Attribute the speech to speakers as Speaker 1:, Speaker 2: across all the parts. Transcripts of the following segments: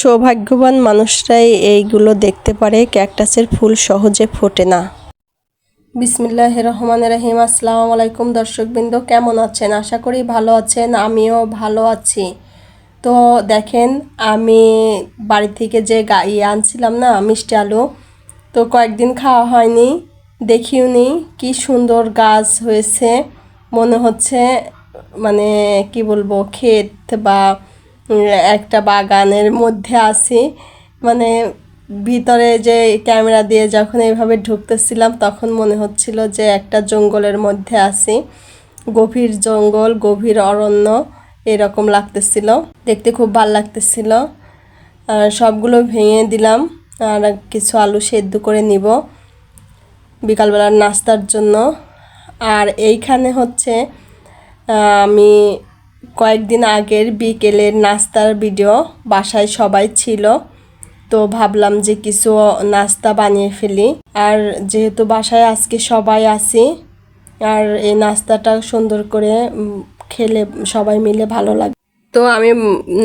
Speaker 1: সৌভাগ্যবান মানুষরাই এইগুলো দেখতে পারে। ক্যাকটাসের ফুল সহজে ফোটে না। বিসমিল্লাহির রহমানির রহিম। আসসালামু আলাইকুম দর্শকবৃন্দ, কেমন আছেন? আশা করি ভালো আছেন। আমিও ভালো আছি। তো দেখেন, আমি বাড়ি থেকে যে আনছিলাম না মিষ্টি আলু, তো কয়েকদিন খাওয়া হয়নি, দেখিও নি। কি সুন্দর গাছ হয়েছে, মনে হচ্ছে মানে কি বলবো, ক্ষেত বা একটা বাগানের মধ্যে আছি। মানে ভিতরে যে ক্যামেরা দিয়ে যখন এইভাবে ঢুকতেছিলাম তখন মনে হচ্ছিল যে একটা জঙ্গলের মধ্যে আছি, গভীর জঙ্গল, গভীর অরণ্য এরকম লাগতেছিল। দেখতে খুব ভালো লাগতেছিল। আর সবগুলো ভেঙে দিলাম আর কিছু আলু সেদ্ধ করে নিব বিকালবেলার নাস্তার জন্য। আর এইখানে হচ্ছে আমি কয়েকদিন আগের বিকেলের নাস্তার ভিডিও, বাসায় সবাই ছিল তো ভাবলাম যে কিছু নাস্তা বানিয়ে ফেলি। আর যেহেতু বাসায় আজকে সবাই আছি, আর এই নাস্তাটা সুন্দর করে খেলে সবাই মিলে ভালো লাগে। তো আমি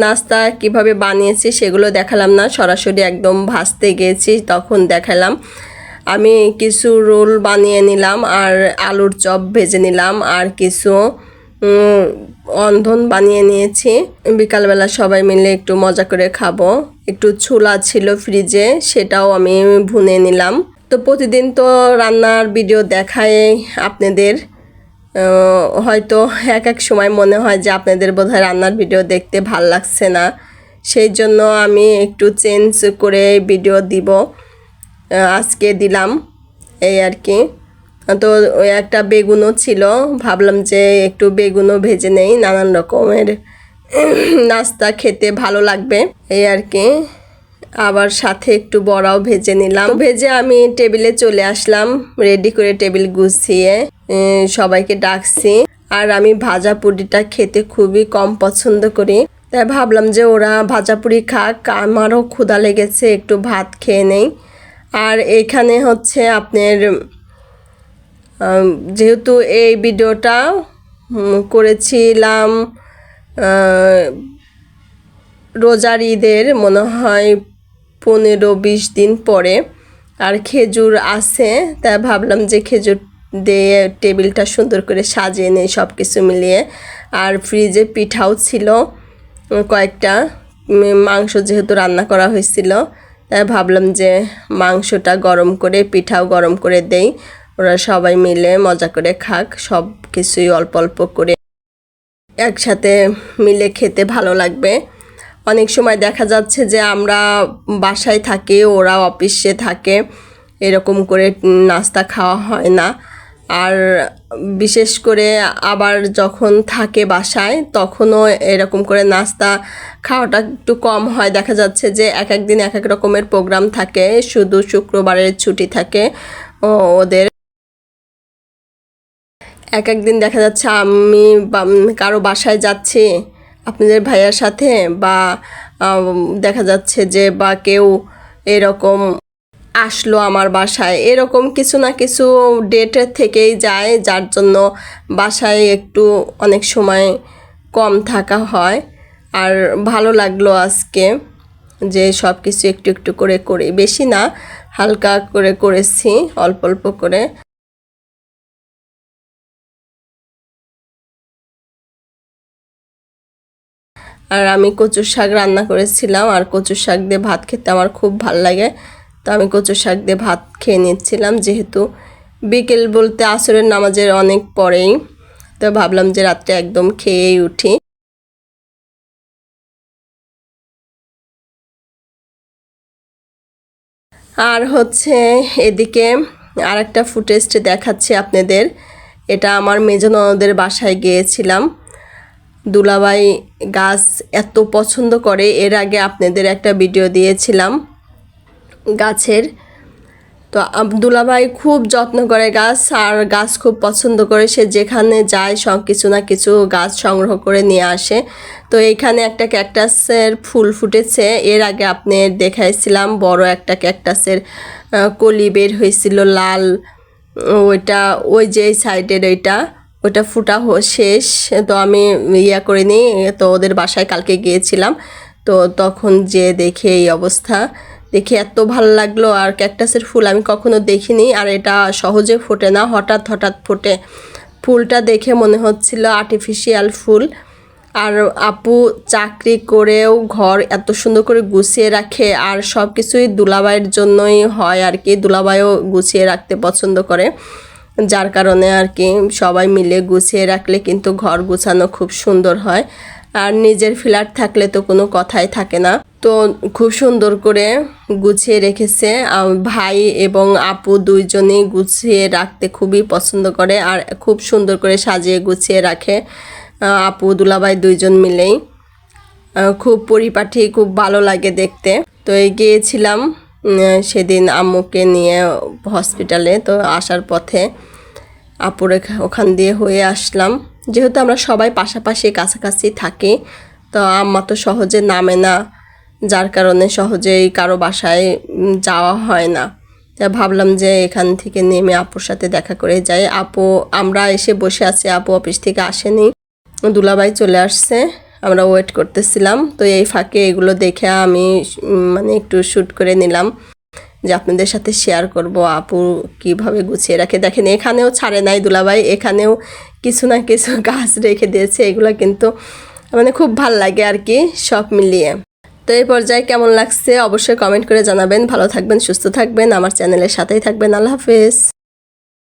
Speaker 1: নাস্তা কিভাবে বানিয়েছি সেগুলো দেখালাম না, সরাসরি একদম ভাজতে গিয়েছি তখন দেখালাম। আমি কিছু রোল বানিয়ে নিলাম আর আলুর চপ ভেজে নিলাম আর কিছু অন্ধন বানিয়ে নিয়েছি। বিকালবেলা সবাই মিলে একটু মজা করে খাবো। একটু ছোলা ছিল ফ্রিজে, সেটাও আমি ভুনে নিলাম। তো প্রতিদিন তো রান্নার ভিডিও দেখায় আপনাদের, হয়তো এক এক সময় মনে হয় যে আপনাদের বোধহয় রান্নার ভিডিও দেখতে ভাল লাগছে না, সেই জন্য আমি একটু চেঞ্জ করে ভিডিও দিব, আজকে দিলাম এই আর কি। তো ওই একটা বেগুনও ছিল, ভাবলাম যে একটু বেগুনও ভেজে নেই, নানান রকমের নাস্তা খেতে ভালো লাগবে এই আর কি। আবার সাথে একটু বড়াও ভেজে নিলাম। ভেজে আমি টেবিলে চলে আসলাম, রেডি করে টেবিল গুছিয়ে সবাইকে ডাকছি। আর আমি ভাজা পুরিটা খেতে খুবই কম পছন্দ করি, তাই ভাবলাম যে ওরা ভাজা পুরি খাক, আমারও ক্ষুধা লেগেছে, একটু ভাত খেয়ে নেই। আর এখানে হচ্ছে আপনার যেহেতু এই ভিডিওটা করেছিলাম রোজার ঈদের মনে হয় 15-20 দিন পরে, আর খেজুর আছে, তাই ভাবলাম যে খেজুর দিয়ে টেবিলটা সুন্দর করে সাজিয়ে নেই সব কিছু মিলিয়ে। আর ফ্রিজে পিঠাও ছিল কয়েকটা, মাংস যেহেতু রান্না করা হয়েছিল তাই ভাবলাম যে মাংসটা গরম করে পিঠাও গরম করে দেই, ওরা সবাই মিলে মজা করে খাক, সব কিছুই অল্প অল্প করে একসাথে মিলে খেতে ভালো লাগবে। অনেক সময় দেখা যাচ্ছে যে আমরা বাসায় থাকি, ওরা অফিসে থাকে, এরকম করে নাস্তা খাওয়া হয় না। আর বিশেষ করে আবার যখন থাকে বাসায় তখনও এরকম করে নাস্তা খাওয়াটা একটু কম হয়। দেখা যাচ্ছে যে এক এক দিন এক এক রকমের প্রোগ্রাম থাকে, শুধু শুক্রবারের ছুটি থাকে ওদের। এক এক দিন দেখা যাচ্ছে আমি কারো বাসায় যাচ্ছি আপনাদের ভাইয়ার সাথে, বা দেখা যাচ্ছে যে বা কেউ এরকম আসলো আমার বাসায়, এরকম কিছু না কিছু ডেটের থেকেই যায়, যার জন্য বাসায় একটু অনেক সময় কম থাকা হয়। আর ভালো লাগলো আজকে যে সব কিছু একটু একটু করে করি, বেশি না, হালকা করে করেছি, অল্প অল্প করে। আর আমি কচুর শাক রান্না করেছিলাম, আর কচুর শাক দিয়ে ভাত খেতে আমার খুব ভাল লাগে, তো আমি কচুর শাক দিয়ে ভাত খেয়ে নিচ্ছিলাম। যেহেতু বিকেল বলতে আসরের নামাজের অনেক পরেই, তো ভাবলাম যে রাত্রে একদম খেয়েই উঠি। আর হচ্ছে এদিকে আর একটা ফুটেজ দেখাচ্ছি আপনাদের, এটা আমার মেজ ননদের বাসায় গিয়েছিলাম। দুলাভাই গাছ এত পছন্দ করে, এর আগে আপনাদের একটা ভিডিও দিয়েছিলাম গাছের। তো দুলাভাই খুব যত্ন করে গাছ, আর গাছ খুব পছন্দ করে, সে যেখানে যায় সব কিছু না কিছু গাছ সংগ্রহ করে নিয়ে আসে। তো এইখানে একটা ক্যাকটাসের ফুল ফুটেছে, এর আগে আপনি দেখাইছিলাম বড় একটা ক্যাকটাসের কলি বের হয়েছিল লাল, ওইটা ওই যে সাইডের ওইটা ফুটা শেষ। তো আমি করিনি, তো ওদের বাসায় কালকে গিয়েছিলাম, তো তো তখন যে দেখে এই অবস্থা, দেখে এত ভালো লাগলো। আর ক্যাকটাসের ফুল আমি কখনো দেখিনি, আর এটা সহজে ফোটে না, হঠাৎ হঠাৎ ফোটে। ফুলটা দেখে মনে হচ্ছিল আর্টিফিশিয়াল ফুল। আর আপু চাকরি করেও ঘর এত সুন্দর করে গুছিয়ে রাখে, আর সব কিছুই দুলাভাইয়ের জন্যই হয় আর কি। দুলাভাইও গুছিয়ে রাখতে পছন্দ করে, যার কারণে আর কি সবাই মিলে গুছিয়ে রাখলে কিন্তু ঘর গুছানো খুব সুন্দর হয়। আর নিজের ফ্ল্যাট থাকলে তো কোনো কথাই থাকে না। তো খুব সুন্দর করে গুছিয়ে রেখেছে। ভাই এবং আপু দুইজনেই গুছিয়ে রাখতে খুবই পছন্দ করে, আর খুব সুন্দর করে সাজিয়ে গুছিয়ে রাখে আপু দুলাভাই দুইজন মিলেই। খুব পরিপাটি, খুব ভালো লাগে দেখতে। তো এই গিয়েছিলাম সেদিন আম্মুকে নিয়ে হসপিটালে। তো আসার পথে আপুর ওখান দিয়ে হয়ে আসলাম। যেহেতু আমরা সবাই পাশাপাশি কাছাকাছি থাকি, তো আম্মা তো সহজে নামে না, যার কারণে সহজেই কারো বাসায় যাওয়া হয় না। তাই ভাবলাম যে এখান থেকে নেমে আপুর সাথে দেখা করে যাই। আমরা এসে বসে আছি, আপু অফিস থেকে আসেনি, দুলাভাই চলে আসছে, আমরা ওয়েট করতেছিলাম। তো এই ফাঁকে এগুলো দেখে আমি মানে একটু শ্যুট করে নিলাম, যে আপনাদের সাথে শেয়ার করব আপু কিভাবে গুছিয়ে রাখে। দেখেন এখানেও ছাড়ে নাই দুলাভাই, এখানেও কিছু না কিছু গাছ রেখে দিয়েছে। এগুলো কিন্তু মানে খুব ভাল লাগে আর কি সব মিলিয়ে। তো এই পর্যায়ে কেমন লাগছে অবশ্যই কমেন্ট করে জানাবেন। ভালো থাকবেন, সুস্থ থাকবেন, আমার চ্যানেলের সাথেই থাকবেন। আল্লাহ হাফেজ।